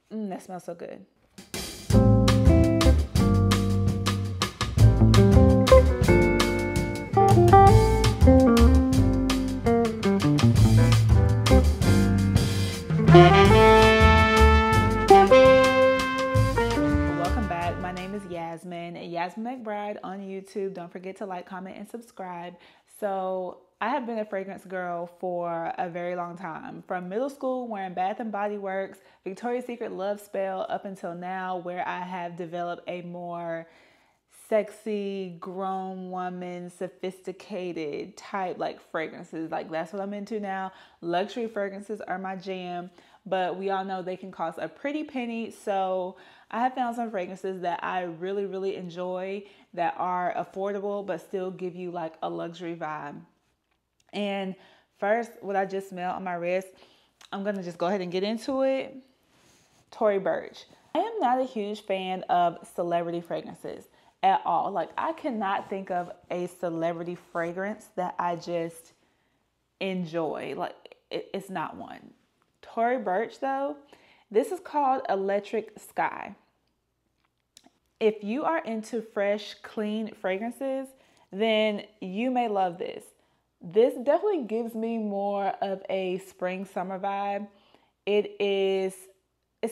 That smells so good. Welcome back. My name is Yasmin McBride on YouTube. Don't forget to like, comment, and subscribe. So I have been a fragrance girl for a very long time. From middle school, wearing Bath and Body Works, Victoria's Secret Love Spell, up until now, where I have developed a more sexy, grown woman, sophisticated type like fragrances. Like that's what I'm into now. Luxury fragrances are my jam, but we all know they can cost a pretty penny. So I have found some fragrances that I really, really enjoy that are affordable, but still give you like a luxury vibe. And first, what I just smelled on my wrist, I'm going to just go ahead and get into it. Tory Burch. I am not a huge fan of celebrity fragrances at all. Like I cannot think of a celebrity fragrance that I just enjoy. Like it's not one. Tory Burch though, this is called Electric Sky. If you are into fresh, clean fragrances, then you may love this. This definitely gives me more of a spring summer vibe. It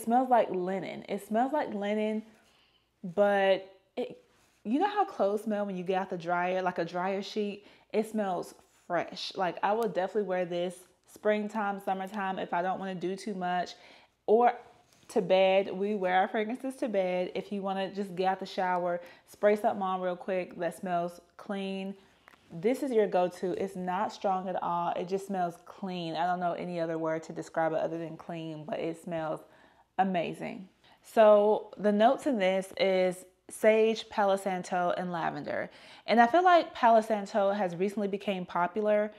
smells like linen. It smells like linen, but you know how clothes smell when you get out the dryer, like a dryer sheet? It smells fresh. Like I will definitely wear this springtime, summertime if I don't want to do too much, or to bed. We wear our fragrances to bed. If you want to just get out the shower, spray something on real quick that smells clean, this is your go-to. It's not strong at all. It just smells clean. I don't know any other word to describe it other than clean, but it smells amazing. So the notes in this is sage, Palo Santo, and lavender. And I feel like Palo Santo has recently become popular.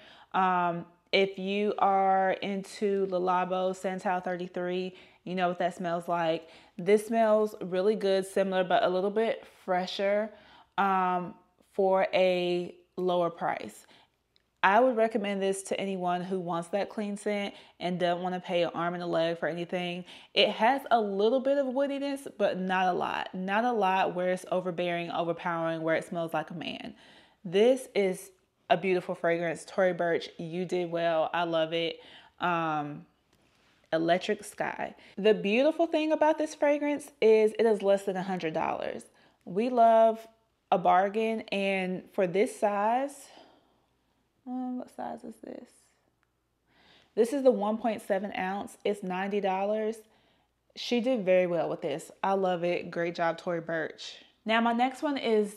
If you are into Le Labo Santal 33, you know what that smells like. This smells really good, similar, but a little bit fresher for a lower price. I would recommend this to anyone who wants that clean scent and doesn't want to pay an arm and a leg for anything. It has a little bit of woodiness, but not a lot. Not a lot where it's overbearing, overpowering, where it smells like a man. This is a beautiful fragrance. Tory Burch, you did well. I love it. Electric Sky. The beautiful thing about this fragrance is it is less than $100. We love a bargain, and for this size, what size is this? This is the 1.7 ounce. It's $90. She did very well with this. I love it. Great job, Tory Burch. Now, my next one is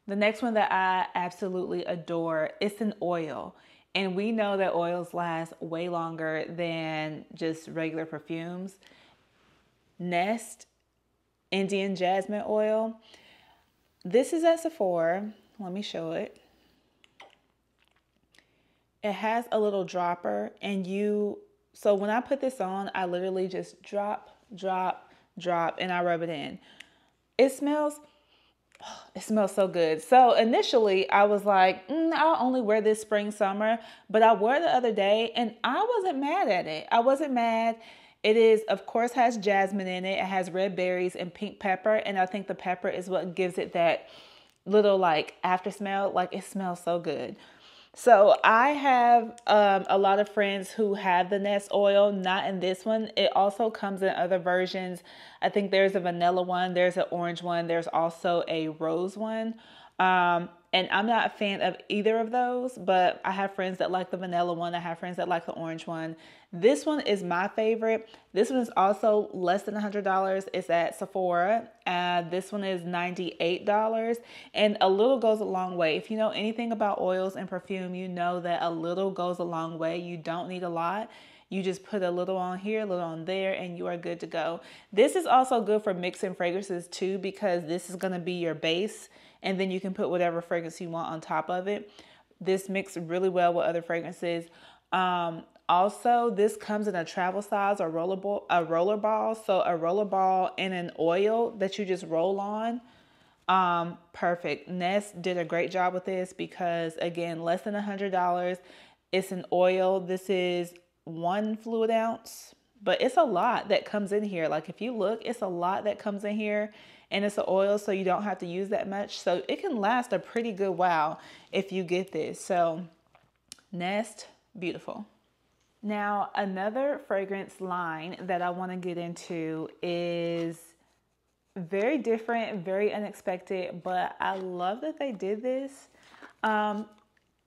the next one that I absolutely adore. It's an oil. And we know that oils last way longer than just regular perfumes. Nest Indian Jasmine Oil. This is at Sephora. Let me show it. It has a little dropper, and so when I put this on, I literally just drop, and I rub it in. It smells so good. So initially I was like, I'll only wear this spring, summer, but I wore it the other day and I wasn't mad at it. I wasn't mad. It is, of course, has jasmine in it. It has red berries and pink pepper. And I think the pepper is what gives it that little like after smell. Like it smells so good. So I have a lot of friends who have the Nest oil, not in this one. It also comes in other versions. I think there's a vanilla one, there's an orange one, there's also a rose one. And I'm not a fan of either of those, but I have friends that like the vanilla one. I have friends that like the orange one. This one is my favorite. This one is also less than $100. It's at Sephora. This one is $98. And a little goes a long way. If you know anything about oils and perfume, you know that a little goes a long way. You don't need a lot. You just put a little on here, a little on there, and you are good to go. This is also good for mixing fragrances too, because this is going to be your base, and then you can put whatever fragrance you want on top of it. This mixes really well with other fragrances. Also, this comes in a travel size or roller ball. So a roller ball and an oil that you just roll on. Perfect. Nest did a great job with this because, again, less than $100. It's an oil. This is 1 fluid ounce. but it's a lot that comes in here. Like if you look, it's a lot that comes in here, and it's an oil, so you don't have to use that much. So it can last a pretty good while if you get this. So Nest, beautiful. Now, another fragrance line that I want to get into is very different, very unexpected, but I love that they did this.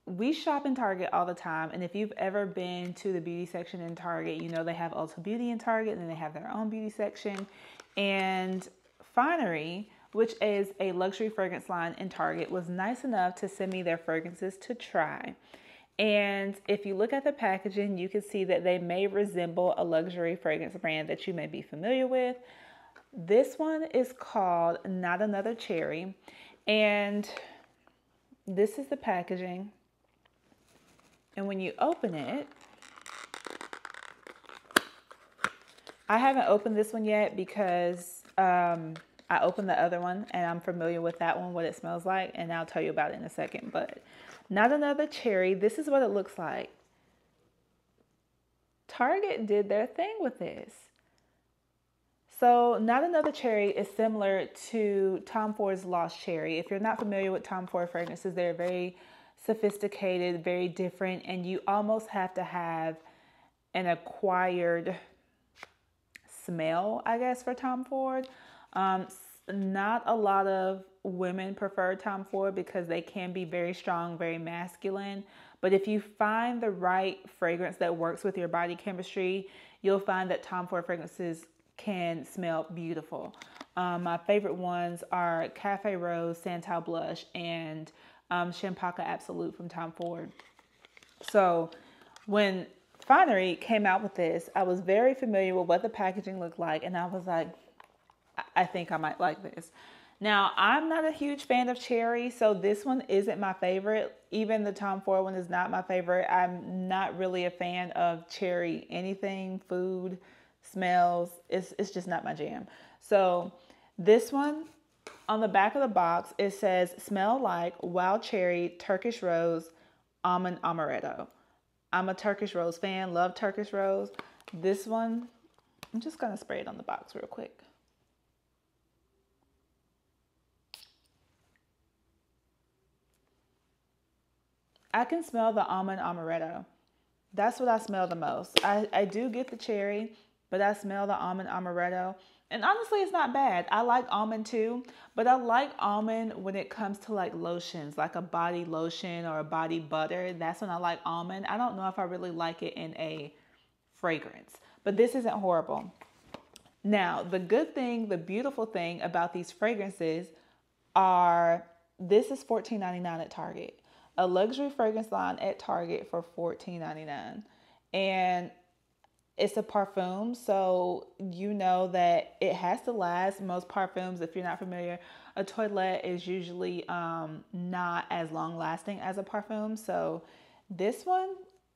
We shop in Target all the time, and if you've ever been to the beauty section in Target, you know they have Ulta Beauty in Target, and then they have their own beauty section. And Finery, which is a luxury fragrance line in Target, was nice enough to send me their fragrances to try. And if you look at the packaging, you can see that they may resemble a luxury fragrance brand that you may be familiar with. This one is called Not Another Cherry, and this is the packaging. And when you open it, I haven't opened this one yet because I opened the other one and I'm familiar with that one, what it smells like, and I'll tell you about it in a second. But Not Another Cherry, this is what it looks like. Target did their thing with this. So Not Another Cherry is similar to Tom Ford's Lost Cherry. If you're not familiar with Tom Ford fragrances, they're very sophisticated, very different, and you almost have to have an acquired smell, I guess, for Tom Ford. Not a lot of women prefer Tom Ford because they can be very strong, very masculine. But if you find the right fragrance that works with your body chemistry, you'll find that Tom Ford fragrances can smell beautiful. My favorite ones are Cafe Rose, Santal Blush, and Champaca Absolute from Tom Ford. So when Finery came out with this, I was very familiar with what the packaging looked like, and I was like, I think I might like this. Now, I'm not a huge fan of cherry, so this one isn't my favorite. Even the Tom Ford one is not my favorite. I'm not really a fan of cherry anything, food, smells. It's just not my jam. So this one, on the back of the box, it says, smell like wild cherry, Turkish rose, almond amaretto. I'm a Turkish rose fan, love Turkish rose. This one, I'm just going to spray it on the box real quick. I can smell the almond amaretto. That's what I smell the most. I do get the cherry, but I smell the almond amaretto. And honestly, it's not bad. I like almond too, but I like almond when it comes to like lotions, like a body lotion or a body butter. That's when I like almond. I don't know if I really like it in a fragrance, but this isn't horrible. Now, the good thing, the beautiful thing about these fragrances are, this is $14.99 at Target. A luxury fragrance line at Target for $14.99. And it's a parfum, so you know that it has to last. Most parfums, if you're not familiar, a toilette is usually not as long lasting as a parfum. So this one,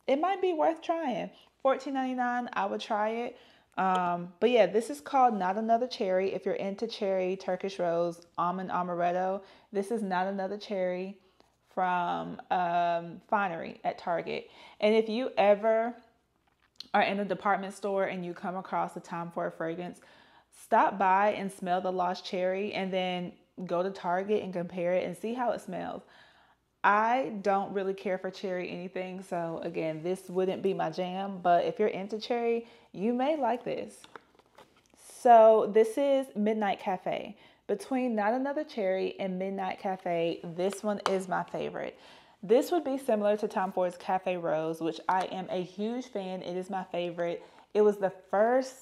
it might be worth trying. $14.99, I would try it. But yeah, this is called Not Another Cherry. If you're into cherry, Turkish rose, almond amaretto, this is Not Another Cherry from Finery at Target. And if you ever are in a department store and you come across a Tom Ford fragrance, stop by and smell the Lost Cherry and then go to Target and compare it and see how it smells. I don't really care for cherry anything, so again, this wouldn't be my jam, but if you're into cherry, you may like this. So this is Midnight Cafe. Between Not Another Cherry and Midnight Cafe, this one is my favorite. This would be similar to Tom Ford's Cafe Rose, which I am a huge fan. It is my favorite. It was the first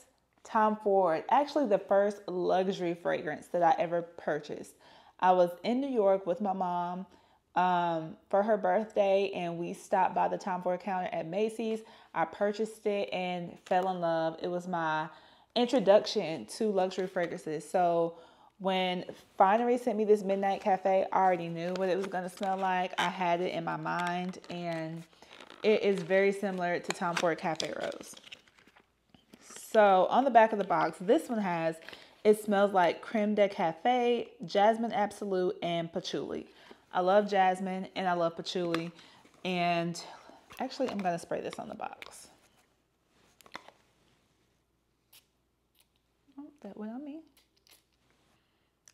Tom Ford, actually the first luxury fragrance that I ever purchased. I was in New York with my mom for her birthday, and we stopped by the Tom Ford counter at Macy's. I purchased it and fell in love. It was my introduction to luxury fragrances. So when Finery sent me this Midnight Cafe, I already knew what it was going to smell like. I had it in my mind, and it is very similar to Tom Ford Cafe Rose. So on the back of the box, this one has, it smells like Creme de Cafe, Jasmine Absolute, and Patchouli. I love jasmine and I love patchouli. And actually, I'm going to spray this on the box. that went on me.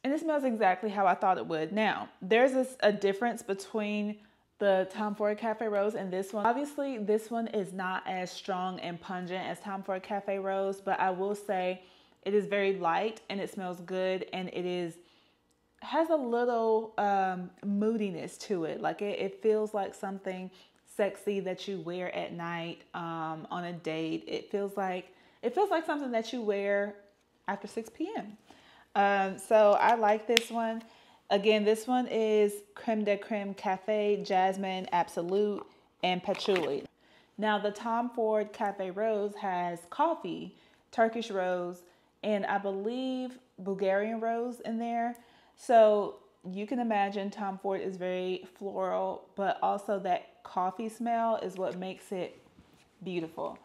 And it smells exactly how I thought it would. Now, there's a difference between the Tom Ford Cafe Rose and this one. Obviously, this one is not as strong and pungent as Tom Ford Cafe Rose, but I will say it is very light and it smells good, and has a little moodiness to it. Like it feels like something sexy that you wear at night on a date. It feels like something that you wear after 6 p.m. So I like this one. Again, this one is Creme de Creme Cafe, Jasmine, Absolute, and Patchouli. Now the Tom Ford Cafe Rose has coffee, Turkish rose, and I believe Bulgarian rose in there. So you can imagine Tom Ford is very floral, but also that coffee smell is what makes it beautiful.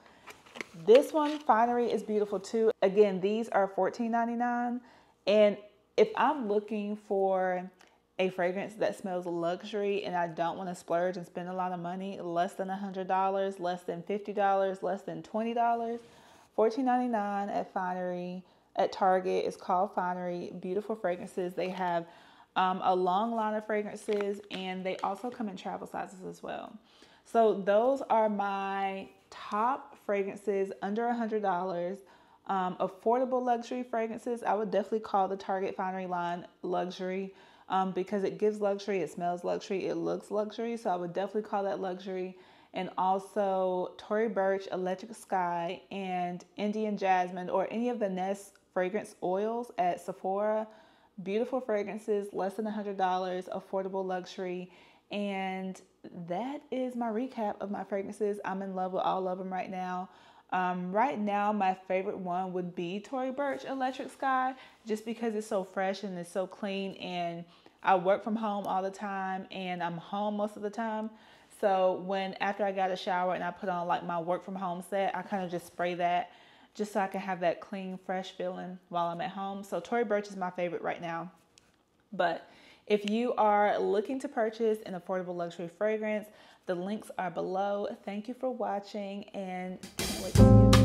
This one, Finery, is beautiful too. Again, these are $14.99. And if I'm looking for a fragrance that smells luxury and I don't want to splurge and spend a lot of money, less than $100, less than $50, less than $20, $14.99 at Finery. At Target, it's called Finery. Beautiful fragrances. They have a long line of fragrances, and they also come in travel sizes as well. So those are my top fragrances under $100. Affordable luxury fragrances. I would definitely call the Target Finery line luxury because it gives luxury, it smells luxury, it looks luxury. So I would definitely call that luxury. And also Tory Burch, Electric Sky, and Indian Jasmine, or any of the Nest fragrance oils at Sephora. Beautiful fragrances, less than $100, affordable luxury. And that is my recap of my fragrances. I'm in love with all of them right now. Right now, my favorite one would be Tory Burch Electric Sky, just because it's so fresh and it's so clean, and I work from home all the time and I'm home most of the time. So after I got a shower and I put on like my work from home set, I kind of just spray that just so I can have that clean, fresh feeling while I'm at home. So Tory Burch is my favorite right now. But if you are looking to purchase an affordable luxury fragrance, the links are below. Thank you for watching, and can't wait to see you.